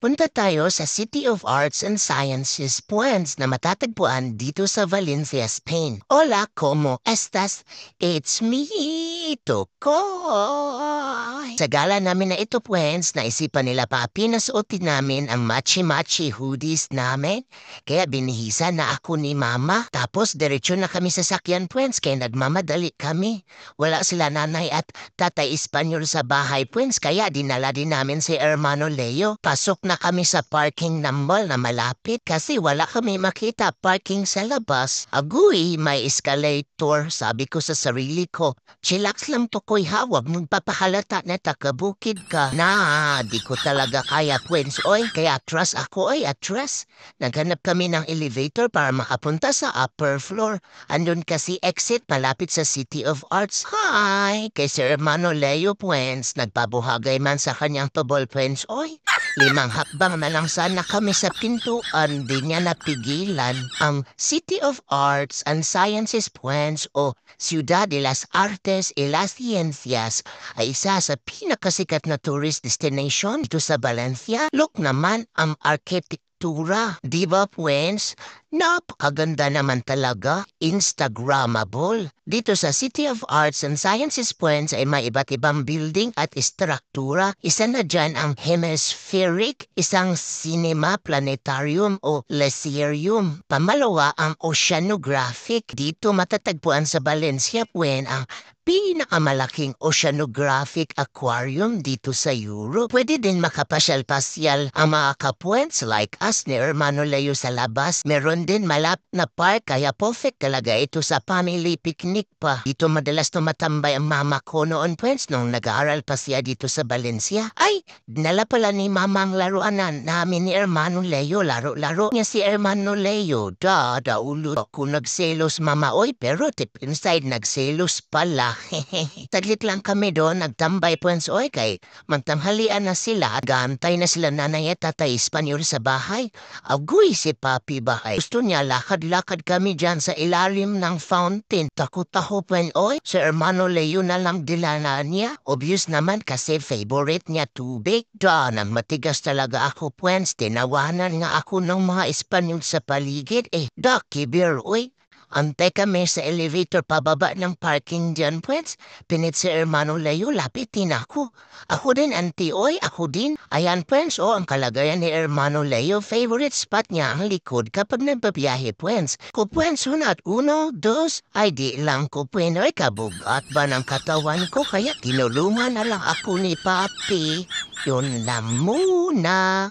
Punta tayo sa City of Arts and Sciences Puens na matatagpuan dito sa Valencia, Spain. Hola, ¿cómo estás? It's me, Tukoy. Sa gala namin na ito, Puens, naisipan nila papi na suotin namin ang matchy-matchy hoodies namin. Kaya binihisa na ako ni Mama. Tapos diretsyo na kami sa sakyan, Puens, kaya nagmamadali kami. Wala sila nanay at tatay Espanyol sa bahay, Puens, kaya dinala din namin si Hermano Leo. Pasok na kami sa parking ng mall na malapit kasi wala kami makita parking sa labas. Aguy, may escalator. Sabi ko sa sarili ko, chillax lang to ko'y hawag mong papahalata na takabukid ka. Na, di ko talaga kaya, Pwens, oy. Kaya atras ako, oy, atras. Naghanap kami ng elevator para makapunta sa upper floor. Andun kasi exit malapit sa City of Arts. Hi! Kay Sir Hermano Leo, Pwens, nagpabuhagay man sa kanyang tubol, Pwens, oy. 5 hakbang na lang sana kami sa pintuan, di niya napigilan. Ang City of Arts and Sciences Puens o Ciudad de las Artes y las Ciencias ay isa sa pinakasikat na tourist destination dito sa Valencia. Look naman ang arkitektura, di ba, Puens? Napakaganda naman talaga, Instagrammable. Dito sa City of Arts and Sciences Puens ay may iba't ibang building at istruktura. Isa na dyan ang hemispheric, isang cinema planetarium o laserium. Pamalawa ang oceanographic. Dito matatagpuan sa Valencia, Puen, ang pinakamalaking oceanographic aquarium dito sa Europe. Pwede din makapasyal-pasyal ang mga kapuens like us ni Hermano Leo sa labas. Meron din malap na park kaya perfect talaga ito sa family picnic pa. Dito madalas tumatambay ang mama ko noon, Pwens, nung nag-aaral pa siya dito sa Valencia. Ay, dinala pala ni mama ang laruanan namin ni Hermano Leo. Laro-laro niya si Hermano Leo. Ulo ako nagselos, mama. Oy, pero tip inside nagselos pala. Taglit lang kami doon, nagtambay, Pwens, oy, kay magtanghalian na sila at gantay na sila nanay at tatay Espanyol sa bahay. Agoy si papi bahay. Gusto niya lakad-lakad kami dyan sa ilalim ng fountain. Takot ako, Pwen, oy. Si Hermano Leo na lang dilana niya. Obvious naman kasi favorite niya tubig. Nang matigas talaga ako, Pwens. Tinawanan nga ako ng mga Espanyol sa paligid. Ducky beer, oy. Antay kami sa elevator pababa ng parking dyan, Pwens. Pinit si Hermano Leo, lapitin ako. Ako din, auntie, oy, ako din. Ayan, Pwens, ang kalagayan ni Hermano Leo, favorite spot niya ang likod kapag nagbabiyahe, Pwens. Ko, Pwens, hunat, 1, 2, ay di lang ko, Pwen, oy, kabugat ba ng katawan ko, kaya tinulungan na lang ako ni papi. Yun lang muna.